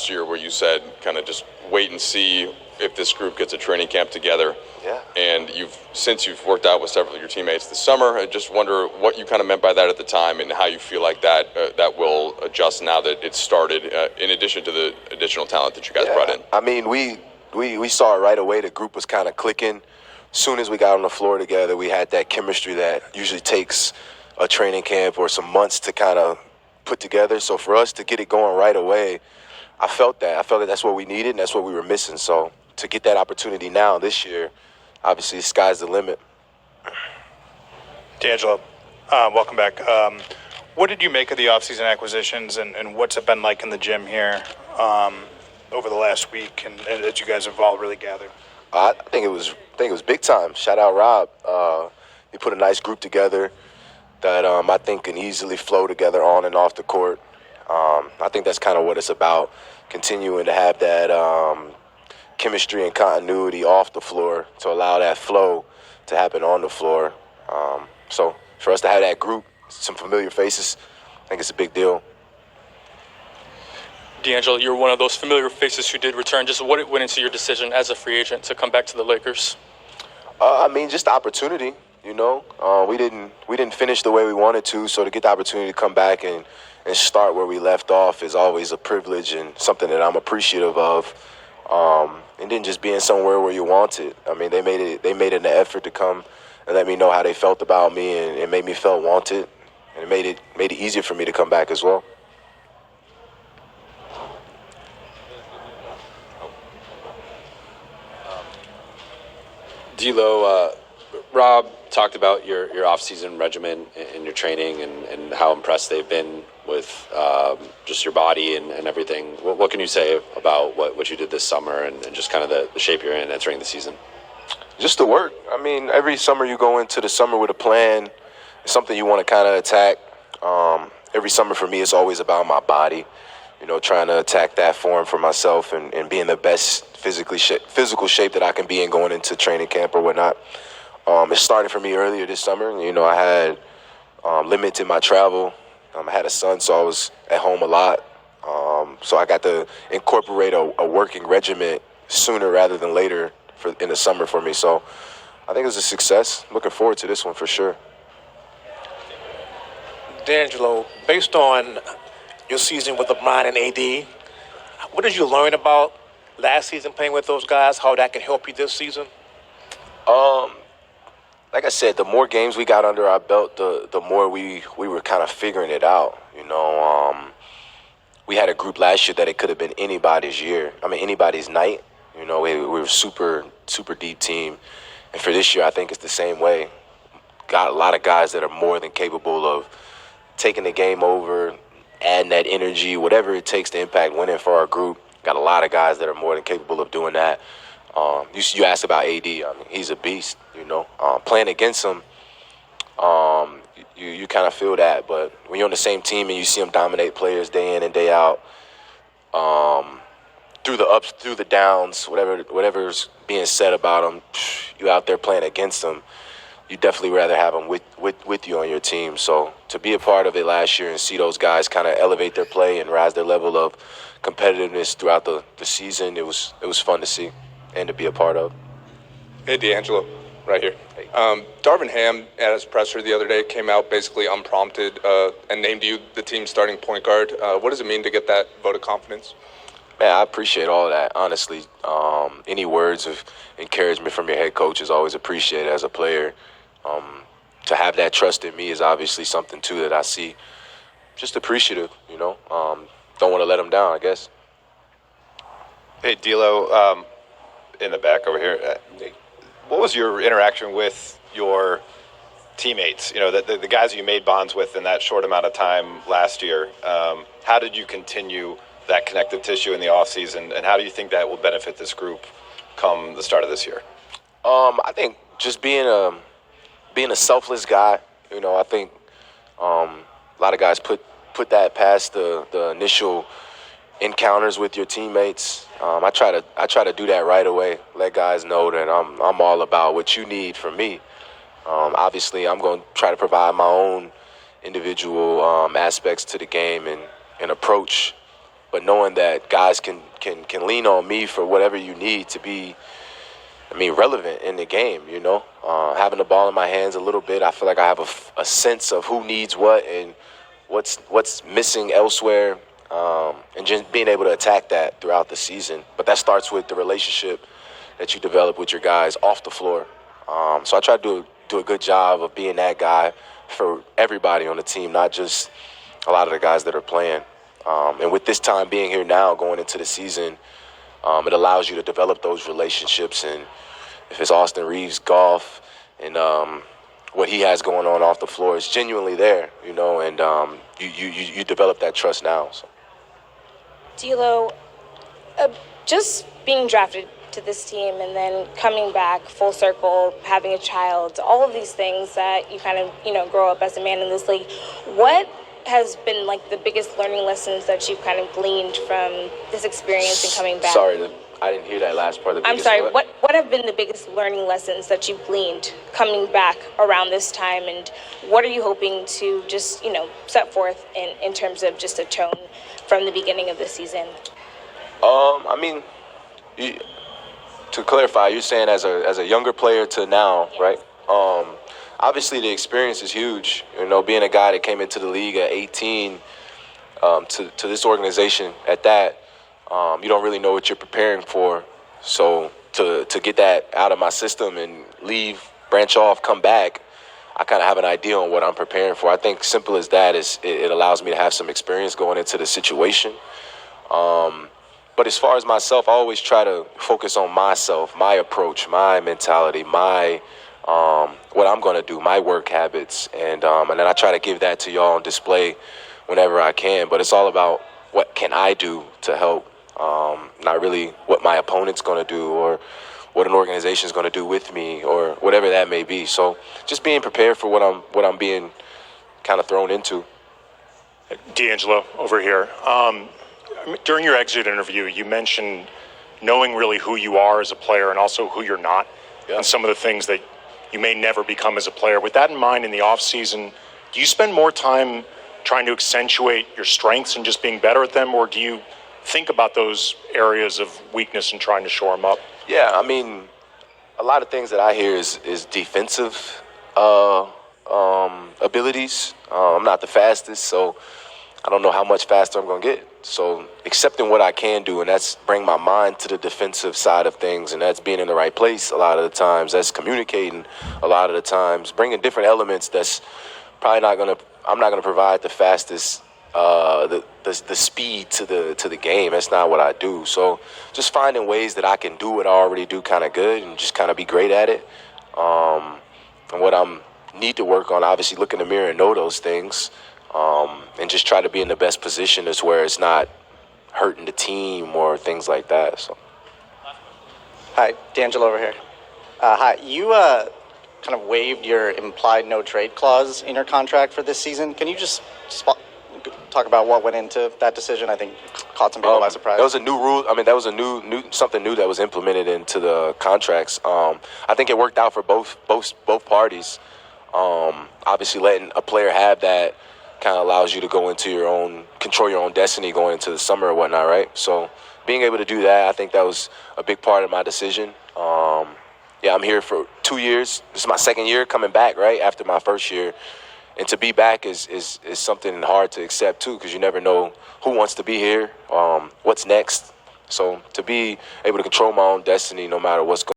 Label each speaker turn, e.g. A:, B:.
A: last year where you said kind of just wait and see if this group gets a training camp together.
B: Yeah.
A: And since you've worked out with several of your teammates this summer, I just wonder what you kind of meant by that at the time and how you feel like that will adjust now that it's started, in addition to the additional talent that you guys brought in.
B: I mean, we saw it right away. The group was kind of clicking. As soon as we got on the floor together, we had that chemistry that usually takes a training camp or some months to kind of put together. So for us to get it going right away, I felt that that's what we needed and that's what we were missing. So to get that opportunity now this year, obviously the sky's the limit.
C: D'Angelo, welcome back. What did you make of the offseason acquisitions and what's it been like in the gym here over the last week and as you guys have all really gathered?
B: I think it was big time. Shout out Rob. He put a nice group together that I think can easily flow together on and off the court. I think that's kind of what it's about, continuing to have that chemistry and continuity off the floor to allow that flow to happen on the floor. So for us to have that group, some familiar faces, I think it's a big deal.
D: D'Angelo, you're one of those familiar faces who did return. Just what went into your decision as a free agent to come back to the Lakers?
B: I mean, just the opportunity. You know, we didn't finish the way we wanted to, so to get the opportunity to come back and start where we left off is always a privilege and something that I'm appreciative of. And then just being somewhere where you want it. I mean, they made an effort to come and let me know how they felt about me, and it made me feel wanted, and it made it easier for me to come back as well.
E: D'Lo, Rob talked about your off-season regimen and your training and how impressed they've been with just your body and everything. What can you say about what you did this summer and just kind of the shape you're in entering the season?
B: Just the work. I mean, every summer you go into the summer with a plan. It's something you want to kind of attack. Every summer for me, it's always about my body. You know, trying to attack that form for myself and being the best physical shape that I can be in going into training camp or whatnot. It started for me earlier this summer. You know, I had limits in my travel. I had a son, so I was at home a lot. So I got to incorporate a working regimen sooner rather than later in the summer for me. So I think it was a success. Looking forward to this one for sure.
F: D'Angelo, based on your season with LeBron and AD, what did you learn about last season playing with those guys, how that can help you this season?
B: Like I said, the more games we got under our belt, the more we were kind of figuring it out. You know, we had a group last year that it could have been anybody's year. I mean, anybody's night. You know, we were a super deep team. And for this year, I think it's the same way. Got a lot of guys that are more than capable of taking the game over, adding that energy, whatever it takes to impact winning for our group. Got a lot of guys that are more than capable of doing that. You asked about AD. I mean, he's a beast, you know. Playing against him, you kind of feel that. But when you're on the same team and you see him dominate players day in and day out, through the ups, through the downs, whatever's being said about him, you out there playing against him, you definitely rather have him with you on your team. So to be a part of it last year and see those guys kind of elevate their play and rise their level of competitiveness throughout the season, it was fun to see and to be a part of.
A: Hey, D'Angelo, right here.
B: Hey.
A: Darvin Ham, at his presser the other day, came out basically unprompted and named you the team's starting point guard. What does it mean to get that vote of confidence?
B: Man, I appreciate all that, honestly. Any words of encouragement from your head coach is always appreciated as a player. To have that trust in me is obviously something, too, that I see. Just appreciative, you know. Don't want to let him down, I guess.
G: Hey, D'Lo, in the back over here. What was your interaction with your teammates? You know, the guys you made bonds with in that short amount of time last year. How did you continue that connective tissue in the offseason, and how do you think that will benefit this group come the start of this year?
B: I think just being a selfless guy, you know, I think a lot of guys put that past the initial encounters with your teammates. I try to do that right away. Let guys know that I'm all about what you need from me. Obviously, I'm going to try to provide my own individual aspects to the game and approach. but knowing that guys can lean on me for whatever you need to be, relevant in the game, having the ball in my hands a little bit, I feel like I have a sense of who needs what and what's missing elsewhere, and just being able to attack that throughout the season. But that starts with the relationship that you develop with your guys off the floor. So I try to do a good job of being that guy for everybody on the team, not just a lot of the guys that are playing. And with this time being here now, going into the season, it allows you to develop those relationships. And if it's Austin Reeves' golf and what he has going on off the floor is genuinely there, and you develop that trust now. So.
H: D'Lo, just being drafted to this team and then coming back full circle, having a child, all of these things that you kind of, grow up as a man in this league. What has been like the biggest learning lessons that you've kind of gleaned from this experience and coming back?
B: Sorry, I didn't hear that last part.
H: I'm sorry, what have been the biggest learning lessons that you've gleaned coming back around this time, and what are you hoping to just, set forth in terms of just a tone from the beginning of the season?
B: To clarify, you're saying as a younger player to now, right? Obviously the experience is huge. Being a guy that came into the league at 18, to this organization at that, you don't really know what you're preparing for. So to get that out of my system and leave, branch off, come back, I kind of have an idea on what I'm preparing for. I think simple as that is it allows me to have some experience going into the situation. But as far as myself, I always try to focus on myself, my approach, my mentality, my what I'm going to do, my work habits, and then I try to give that to y'all on display whenever I can. But it's all about what can I do to help, not really what my opponent's going to do or what an organization's going to do with me or whatever that may be. So just being prepared for what I'm being kind of thrown into.
I: D'Angelo over here. During your exit interview, you mentioned knowing really who you are as a player and also who you're not, and some of the things that you may never become as a player. With that in mind, in the offseason, do you spend more time trying to accentuate your strengths and just being better at them, or do you think about those areas of weakness and trying to shore them up?
B: Yeah, a lot of things that I hear is defensive abilities. I'm not the fastest, so I don't know how much faster I'm going to get. So accepting what I can do, and that's bring my mind to the defensive side of things, and that's being in the right place a lot of the times. That's communicating a lot of the times, bringing different elements that's probably I'm not going to provide the fastest, the speed to the game. That's not what I do. So just finding ways that I can do what I already do kind of good and just kind of be great at it. And what I need to work on, obviously look in the mirror and know those things. And just try to be in the best position is where it's not hurting the team or things like that. So,
J: hi, D'Angelo over here. Hi, you kind of waived your implied no trade clause in your contract for this season. Can you just talk about what went into that decision? I think caught some people by surprise.
B: That was a new rule. That was a new something new that was implemented into the contracts. I think it worked out for both parties. Obviously, letting a player have that kind of allows you to go into control your own destiny going into the summer or whatnot, right? So being able to do that, I think that was a big part of my decision. I'm here for 2 years. This is my second year coming back, right, after my first year. And to be back is something hard to accept, too, because you never know who wants to be here, what's next. So to be able to control my own destiny no matter what's going on.